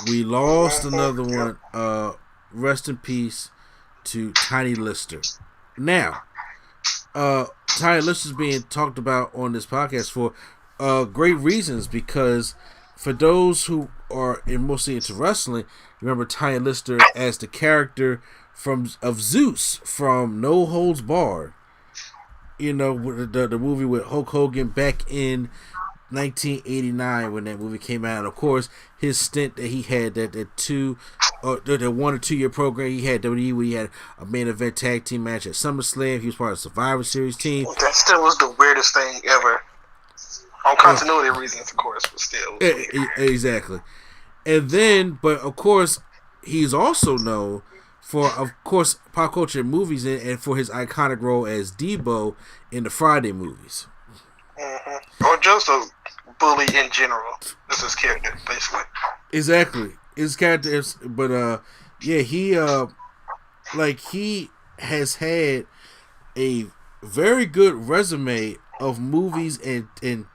We lost another one. Rest in peace to Tiny Lister. Now, Tiny Lister's being talked about on this podcast for great reasons, because for those who are mostly into wrestling, remember Tiny Lister as the character of Zeus from No Holds Barred. You know, the movie with Hulk Hogan back in 1989 when that movie came out. And of course, his stint that he had, that 1 or 2 year program he had WWE, where he had a main event tag team match at SummerSlam. He was part of the Survivor Series team. That still was the weirdest thing ever. On continuity reasons, of course, but still. Exactly. And then, but of course, he's also known for, of course, pop culture movies and for his iconic role as Debo in the Friday movies. Mm-hmm. Or just a bully in general. That's his character, basically. Exactly. His character is, but he has had a very good resume of movies and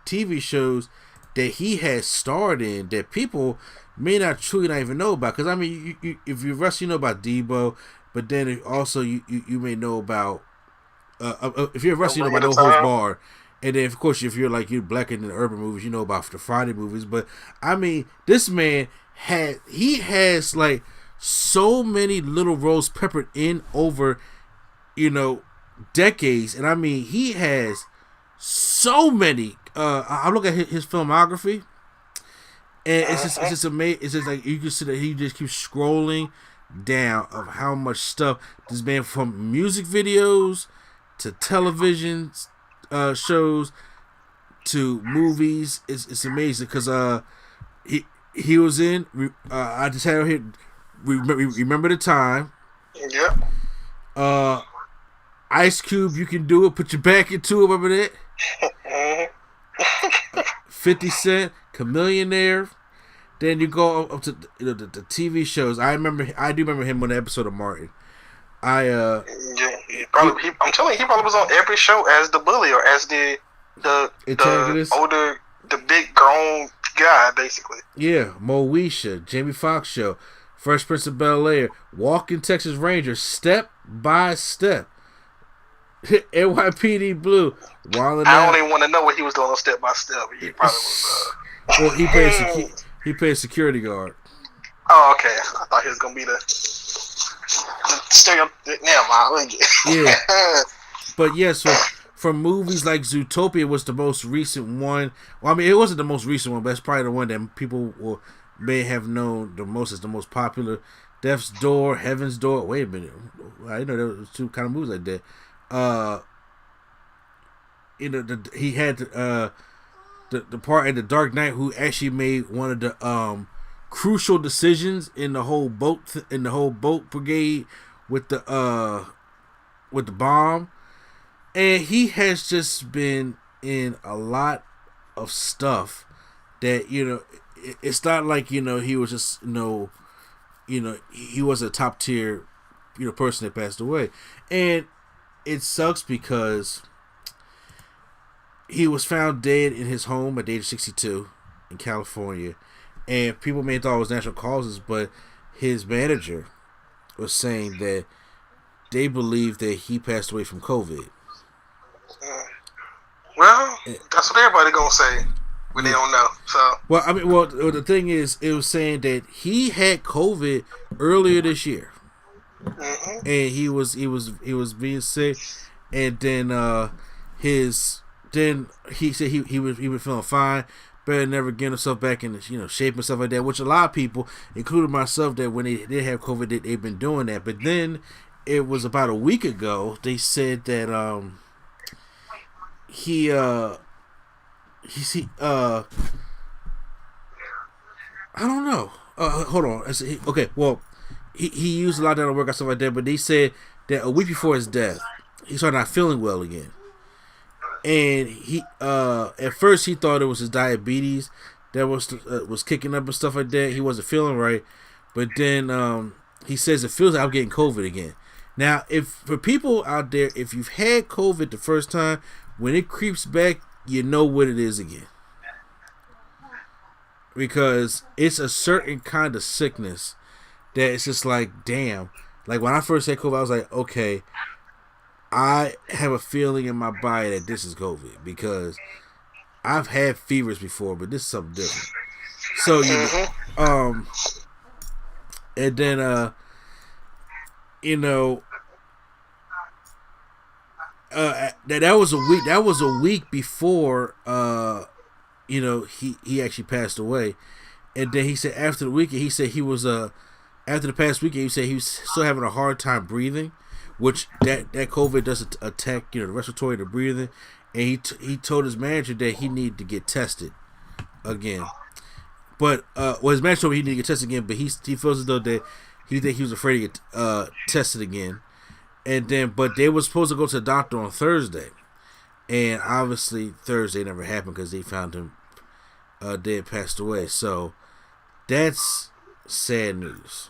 TV shows that he has starred in that people may not even know about. Because I mean, if you're wrestling, you know about Debo, but then also you may know about if you're wrestling, you know about No Holds Barred. And then, of course, if you're blacker than the urban movies, you know about the Friday movies. But I mean, this man has like so many little roles peppered in over, decades. And I mean, he has so many. I look at his filmography, and it's just amazing. It's just like you can see that he just keeps scrolling down of how much stuff this man, from music videos to television shows to movies. It's amazing because he was in. I just had here. Remember the Time. Yeah. Ice Cube, You Can Do It. Put your back into it. Remember that? 50 Cent, Chameleonaire. Then you go up to the TV shows. I do remember him on the episode of Martin. I'm telling you, he probably was on every show as the bully or as the older, the big grown guy, basically. Yeah, Moesha, Jamie Foxx Show, Fresh Prince of Bel-Air, Walking Texas Ranger, Step by Step, NYPD Blue. I don't even want to know what he was doing on Step by Step. He probably was. Well, he played security guard. Oh, okay. I thought he was gonna be the stereo. Yeah, but yeah. So from movies like Zootopia was the most recent one. Well, I mean, it wasn't the most recent one, but it's probably the one that people may have known the most as the most popular. Death's Door, Heaven's Door. Wait a minute, I know there was 2 kind of movies like that. He had the part in The Dark Knight who actually made one of the crucial decisions in the whole boat brigade with the bomb, and he has just been in a lot of stuff that it's not like he was just he was a top tier person that passed away, and it sucks because he was found dead in his home at the age of 62 in California. And people may have thought it was natural causes, but his manager was saying that they believe that he passed away from COVID. Well, that's what everybody gonna say when they don't know. So, well, I mean, the thing is, it was saying that he had COVID earlier this year, and he was being sick, and then he said he was feeling fine. Better never get himself back in shape and stuff like that, which a lot of people, including myself, that when they did have COVID, they've been doing that. But then it was about a week ago, they said that he I don't know. Hold on. Okay, well, he used a lot of that work and stuff like that, but they said that a week before his death, he started not feeling well again. And he, at first, he thought it was his diabetes that was kicking up and stuff like that. He wasn't feeling right, but then he says it feels like I'm getting COVID again. Now, for people out there, if you've had COVID the first time, when it creeps back, you know what it is again. because it's a certain kind of sickness that it's just like, damn. Like when I first had COVID, I was like, okay, I have a feeling in my body that this is COVID because I've had fevers before, but this is something different. So and then that was a week. That was a week before he actually passed away, and then he said after the weekend, he said he was after the past weekend, he said he was still having a hard time breathing, which that COVID does attack the respiratory, the breathing, and he told his manager that he needed to get tested again. But his manager told him he needed to get tested again, but he feels as though that he was afraid to get tested again. And then, but they were supposed to go to the doctor on Thursday, and obviously Thursday never happened because they found him dead, passed away. So that's sad news.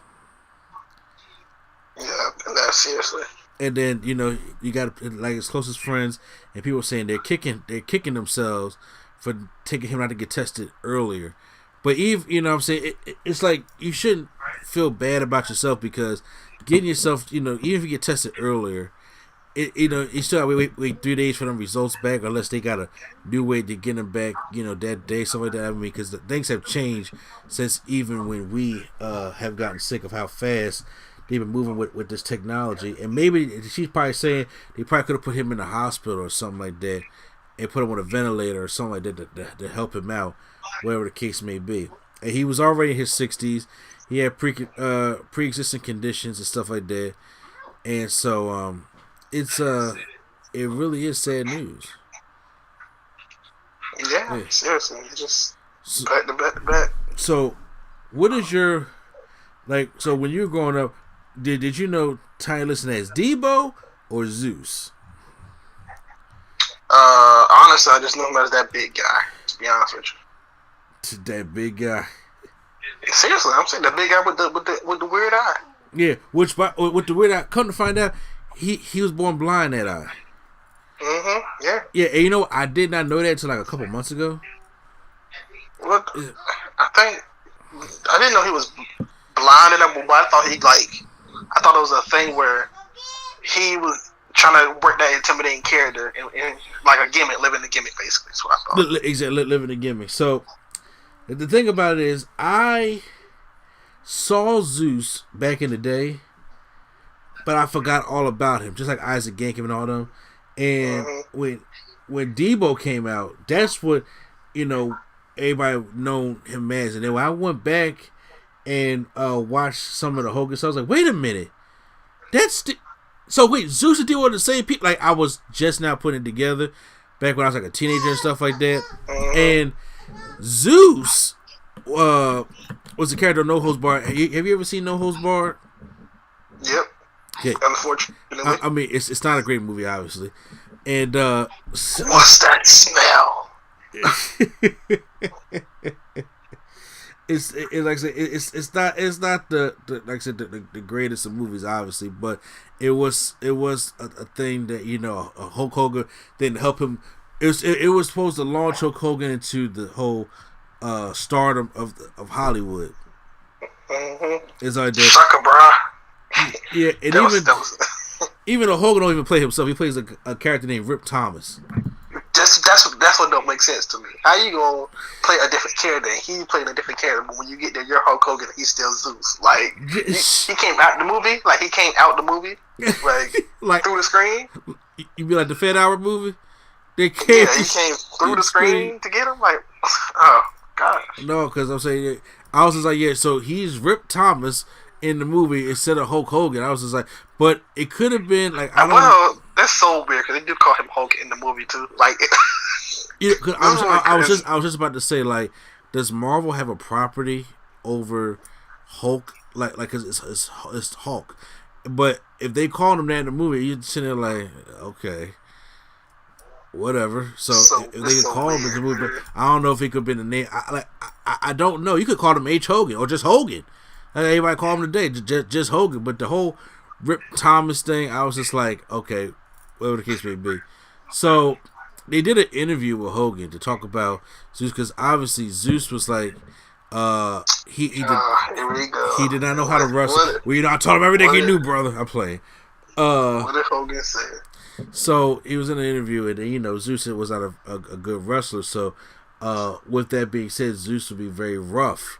Yeah, that's seriously. And then you got like his closest friends and people saying they're kicking themselves for taking him out to get tested earlier. But even what I'm saying, it's like you shouldn't feel bad about yourself because getting yourself, even if you get tested earlier, you still have to wait 3 days for them results back, unless they got a new way to get them back, that day, stuff like that. I mean, because things have changed since even when we have gotten sick of how fast they've been moving with this technology. And maybe she's probably saying they probably could have put him in the hospital or something like that and put him on a ventilator or something like that to help him out, whatever the case may be. And he was already in his 60s. He had pre-existing conditions and stuff like that. And so it really is sad news. Yeah. Seriously. Just back to back. So what is your, so when you were growing up, did you know Tiny Lister as Debo or Zeus? Honestly, I just know him as that big guy, to be honest with you. That big guy. Seriously, I'm saying the big guy with the weird eye. Yeah, with the weird eye. Come to find out, he was born blind, that eye. Yeah. Yeah, and I did not know that until like a couple months ago. Well, I didn't know he was blind enough, but I thought it was a thing where he was trying to work that intimidating character in like a gimmick, living the gimmick, basically. That's what I thought. Exactly, living the gimmick. So the thing about it is, I saw Zeus back in the day, but I forgot all about him, just like Isaac Yankem and all them. And when Debo came out, that's what everybody known him as. And then when I went back and watched some of the Hogan stuff, I was like, wait a minute, so wait, Zeus and Debo are the same people? Like, I was just now putting it together back when I was like a teenager and stuff like that. And Zeus was the character of No Holds Barred. Have you ever seen No Holds Barred? Yep. Okay. Unfortunately. I mean, it's not a great movie, obviously. And what's that smell? It's like I said, it's not the like I said the greatest of movies, obviously, but it was a thing that a Hulk Hogan didn't help him. It was supposed to launch Hulk Hogan into the whole stardom of Hollywood. It's like that. Sucker, bro. Yeah, and even though Hogan don't even play himself, he plays a character named Rip Thomas. That's what don't make sense to me. How you gonna play a different character? He playing a different character, but when you get there, you're Hulk Hogan. He's still Zeus. Like he came out the movie. Like he came out the movie. Like through the screen. You be like the Fed Hour movie. He came through the screen to get him. Like, oh god. No, because I'm saying I was just like, yeah. So he's Rip Thomas in the movie instead of Hulk Hogan. I was just like, but it could have been like that's so weird because they do call him Hulk in the movie too. Like, yeah, cause I was just about to say, like, does Marvel have a property over Hulk? Like, cause it's Hulk, but if they called him that in the movie, you'd sit there like, okay, whatever. So if they could call him in the movie, but I don't know if it could have been the name. I don't know. You could call him H. Hogan or just Hogan. Like everybody call him today, just Hogan. But the whole Rip Thomas thing, I was just like, okay, whatever the case may be. So they did an interview with Hogan to talk about Zeus, because obviously Zeus was like He Here we go. he did not know how to wrestle. Well, I told him everything he knew, brother. I'm playing. What did Hogan say? So he was in an interview, and Zeus was not a good wrestler. So, with that being said, Zeus would be very rough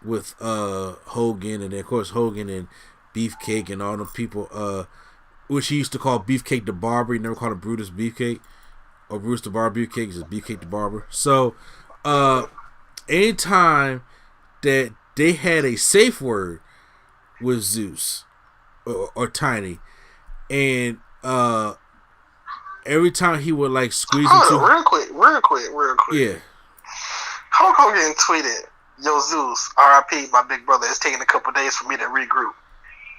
with Hogan, and then of course Hogan and Beefcake and all the people, which he used to call Beefcake the Barber. He never called him Brutus Beefcake or Bruce the Barber Beefcake. It's just Beefcake the Barber. So, anytime that they had a safe word with Zeus or Tiny, and every time he would like squeeze into real quick. Yeah. Hulk Hogan tweeted, "Yo Zeus, R.I.P. My big brother. It's taking a couple days for me to regroup."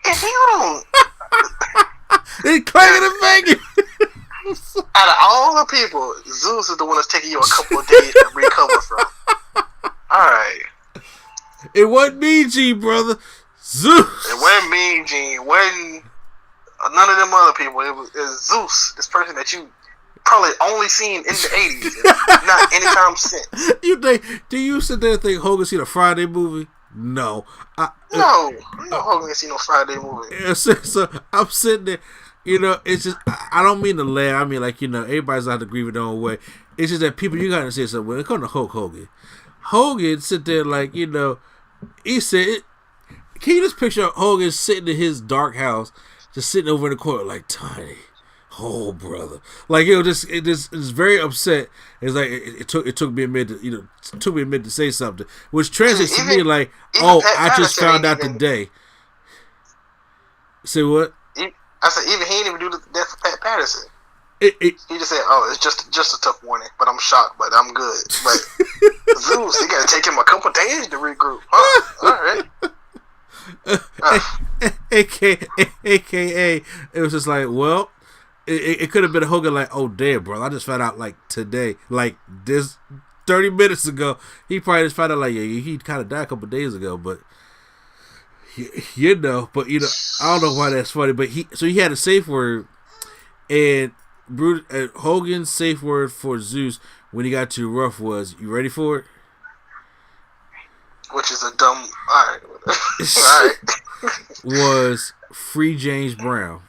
If you don't, they clanging and banging. Out of all the people, Zeus is the one that's taking you a couple of days to recover from. All right. It wasn't Mean Gene, brother. Zeus. It wasn't Mean Gene. It wasn't none of them other people. It was Zeus, this person that you probably only seen in the 80s, not anytime since. Do you sit there and think Hogan seen a Friday movie? No. No, Hogan ain't seen no Friday movie. So I'm sitting there, it's just, I don't mean to laugh. I mean, like, everybody's allowed to agree with their own way. It's just that people, you got to say something. When it comes to Hulk Hogan sit there like, he said, can you just picture Hogan sitting in his dark house, just sitting over in the corner like, Tiny, oh brother, like it's very upset. It's like it took me a minute to say something, which translates to me like, oh, I just found out today. Say what? I said even he didn't even do that for Pat Patterson. He just said, "Oh, it's just a tough warning, but I'm shocked, but I'm good." But Zeus, he got to take him a couple days to regroup. Huh? All right. AKA, it was just like, well, it could have been a Hogan like, oh damn, bro, I just found out like today, like this 30 minutes ago. He probably just found out like, yeah, he kind of died a couple days ago, but I don't know why that's funny, but he had a safe word, and Hogan's safe word for Zeus when he got too rough was, you ready for it? Which is a dumb. All right. Was Free James Brown.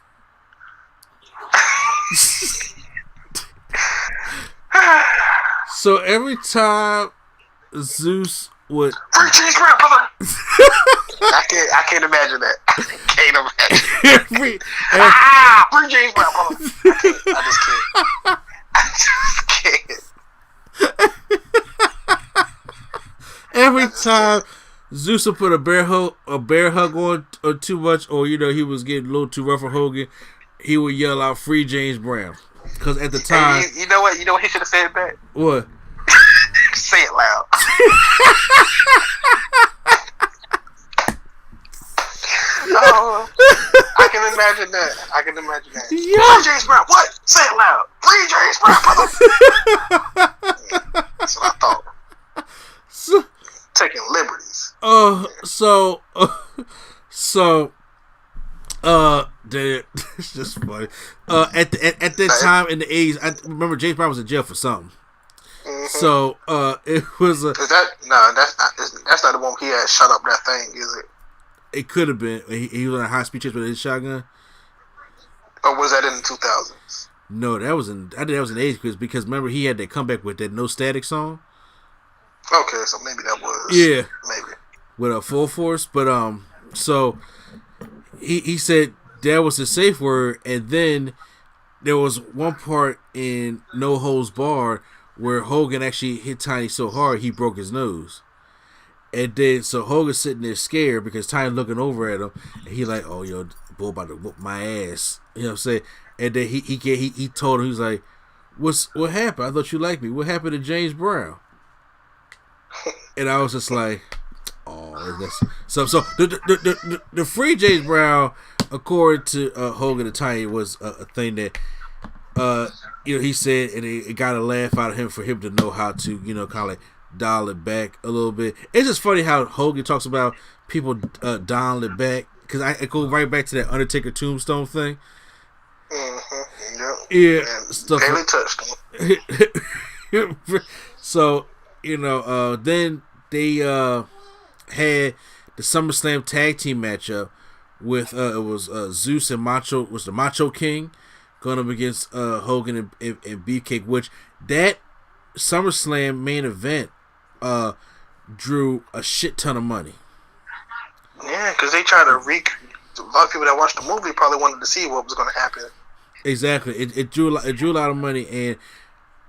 So every time Zeus would Free James Brown, brother. I can't imagine that. I can't imagine. Free James Brown, brother. I just can't. Every time Zeus would put a bear hug on or too much, or he was getting a little too rough for Hogan, he would yell out "Free James Brown." Because at the time, you know what he should have said back. What? Say it loud. Oh, I can imagine that. Yeah. Free James Brown. What? Say it loud. Free James Brown, brother. That's what I thought. Taking liberties. It's just funny. At that time in the 80s, I remember James Brown was in jail for something. Mm-hmm. So it was a. Is that no? That's not the one he had shut up that thing, is it? It could have been. He was on a high speed chase with his shotgun. Or was that in the 2000s? No, that was in. I think that was in the 80s because remember he had that comeback with that No Static song. Okay, so maybe that was. Yeah, maybe with a Full Force, but so he said that was the safe word, and then there was one part in No Holds Barred where Hogan actually hit Tiny so hard he broke his nose. And then, so Hogan's sitting there scared because Tiny looking over at him, and he like, oh, yo, boy about to whoop my ass. You know what I'm saying? And then he told him, he was like, what happened? I thought you liked me. What happened to James Brown? And I was just like, oh, that's so the Free James Brown, according to Hogan and Tiny, was a thing that he said, and it got a laugh out of him for him to know how to kind of like dial it back a little bit. It's just funny how Hogan talks about people dialing it back, because I go right back to that Undertaker tombstone thing. Mm-hmm. Yeah, stuff. Daily touched him. So then they had the SummerSlam tag team matchup with it was Zeus and Macho was the Macho King going up against Hogan and Beefcake, which that SummerSlam main event drew a shit ton of money. Yeah, because they tried to a lot of people that watched the movie probably wanted to see what was going to happen. Exactly, it drew a lot of money, and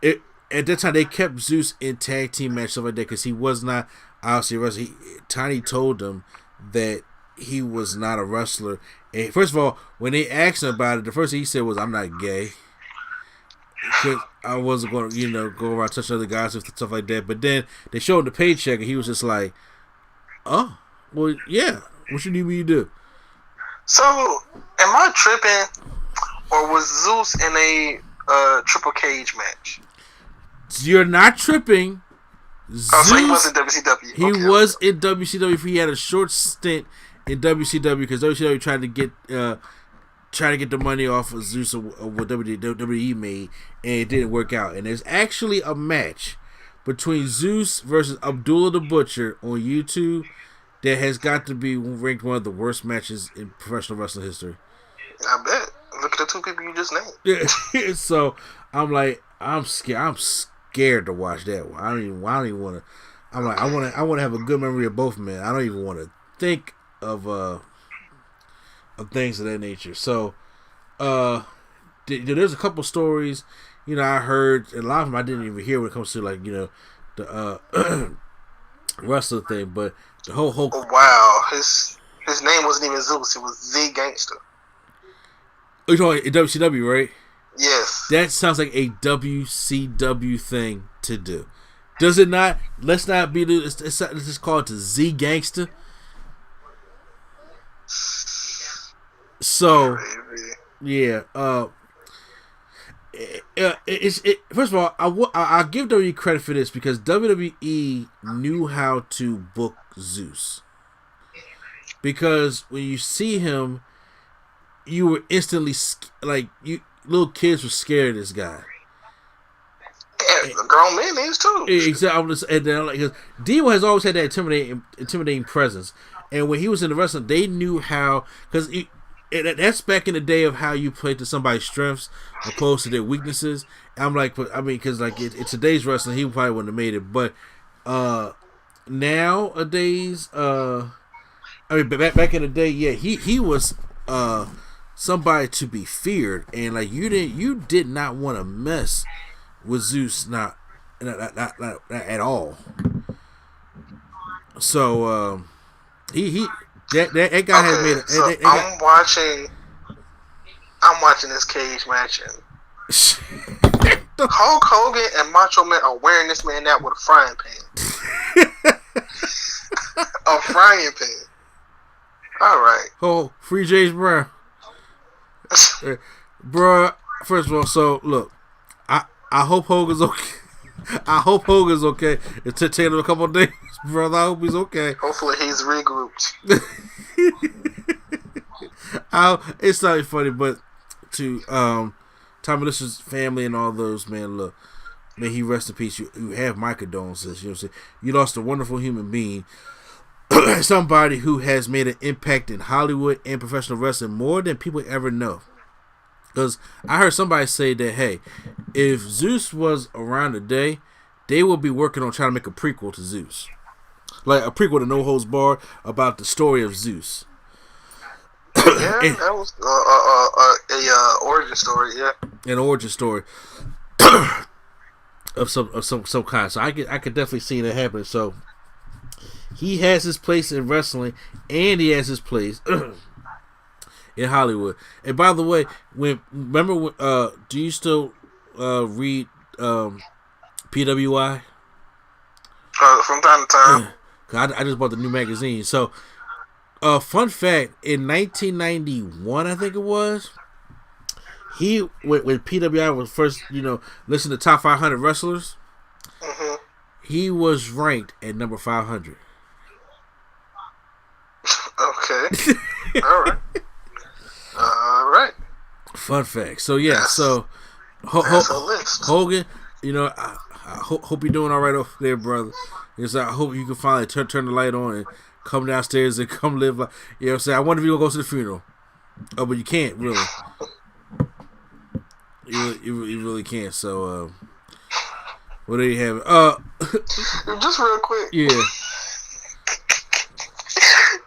it at that time they kept Zeus in tag team matches stuff like that because he was not obviously a wrestler. Tiny told them that he was not a wrestler. And first of all, when they asked him about it, the first thing he said was, "I'm not gay." Because I wasn't going to, go around touching other guys and stuff like that. But then they showed him the paycheck, and he was just like, "Oh, well, yeah. What you need me to do?" So, am I tripping, or was Zeus in a triple cage match? You're not tripping. So he was in WCW. He was in WCW. He had a short stint in WCW because WCW tried to get the money off of Zeus of what WWE made, and it didn't work out. And there's actually a match between Zeus versus Abdullah the Butcher on YouTube that has got to be ranked one of the worst matches in professional wrestling history. I bet. Look at the two people you just named. Yeah. So I'm like, I'm scared to watch that one. I don't even want to. I'm like, I want to have a good memory of both men. I don't even want to think of things of that nature. So, there's a couple stories, I heard, and a lot of them I didn't even hear when it comes to the wrestler thing, but the whole. Oh, wow, his name wasn't even Zeus. It was The Gangster. Oh, you're talking WCW, right? Yes. That sounds like a WCW thing to do. Does it not? Let's not be. Let's just call it the Z Gangster. So, yeah. First of all, I'll give WWE credit for this because WWE knew how to book Zeus. Because when you see him, you were instantly little kids were scared of this guy. Yeah, the grown men is too. Exactly. And then because Dio has always had that intimidating presence, and when he was in the wrestling, they knew how because that's back in the day of how you play to somebody's strengths opposed to their weaknesses. I'm like, because in today's wrestling, he probably wouldn't have made it, but nowadays, back in the day, yeah, he was somebody to be feared, and you did not want to mess with Zeus, not at all. So that guy has made it. So I'm watching this cage match, and Hulk Hogan and Macho Man are wearing this man out with a frying pan. A frying pan. All right. Oh, free James Brown. Bruh, first of all, so look, I hope Hogan's okay. I hope Hogan's okay. It's taking him a couple of days, brother. I hope he's okay. Hopefully he's regrouped. It's not funny, but to Tommy Lister's family and all those, man, look, may he rest in peace. You have my condolences. You know what I'm saying? You lost a wonderful human being. Somebody who has made an impact in Hollywood and professional wrestling more than people ever know. Because I heard somebody say that, hey, if Zeus was around today, they will be working on trying to make a prequel to Zeus. Like a prequel to No Holds Barred about the story of Zeus. Yeah, that was a origin story, yeah. An origin story of some kind. So I could definitely see that happening. So he has his place in wrestling, and he has his place in Hollywood. And by the way, do you still read PWI? From time to time. Cause I just bought the new magazine. So, fun fact: in 1991, I think it was, when PWI was first, listing to top 500 wrestlers, he was ranked at number 500. Okay. All right. Fun fact. So yeah. So Hogan, Hogan, hope you're doing all right over there, brother. Yes, I hope you can finally turn the light on and come downstairs and come live. Like, you know what I'm saying? I wonder if you're going to go to the funeral. Oh, but you can't, really. You really can't. So, what do you have? Just real quick. Yeah.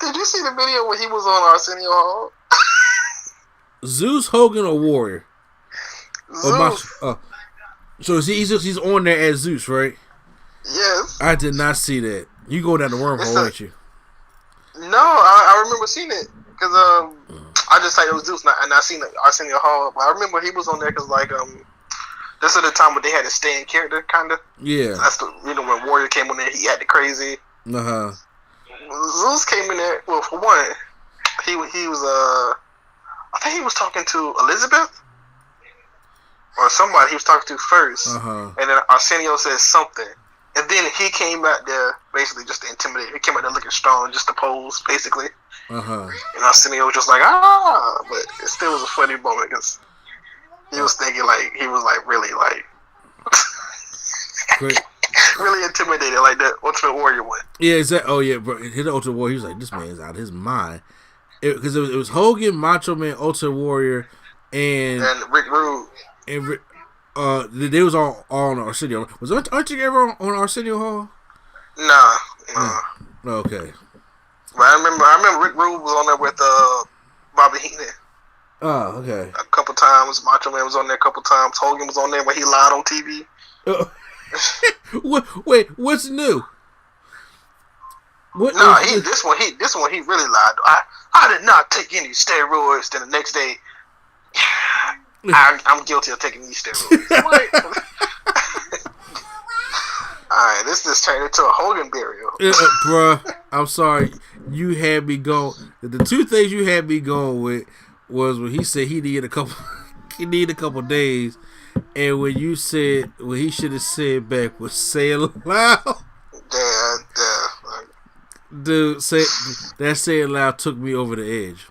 Did you see the video when he was on Arsenio Hall? Zeus, Hogan, or Warrior? Zeus. So he's on there as Zeus, right? Yes. I did not see that. You go down the wormhole, ain't you? No, I remember seeing it because I just thought it was Zeus, and I seen Arsenio Hall. But I remember he was on there because this is the time when they had to stay in character, kind of. Yeah. That's when Warrior came on there, he acted crazy. Zeus came in there. Well, for one, he was I think he was talking to Elizabeth or somebody he was talking to first, and then Arsenio said something, and then he came out there basically just to intimidate. He came out there looking strong, just to pose, basically. And Arsenio was just like, but it still was a funny moment because he was thinking like he was like really like really intimidated, like the Ultimate Warrior one. Yeah, exactly. Oh yeah, bro. His Ultimate Warrior, he was like, this man's out of his mind. Because it was Hogan, Macho Man, Ultimate Warrior, and Rick Rude. And they was all on Arsenio. Aren't you ever on Arsenio Hall? Nah. Okay. But I remember Rick Rude was on there with Bobby Heenan. Oh, okay. A couple times. Macho Man was on there a couple times. Hogan was on there when he lied on TV. Wait, what's new? This one he really lied. I did not take any steroids. Then the next day, I'm guilty of taking these steroids. Alright, this just turned into a Hogan burial. Bruh, I'm sorry. You had me going. The two things you had me going with was when he said he needed a couple days, and when you said what he should have said back was say it loud. Yeah. Dude, say it loud took me over the edge.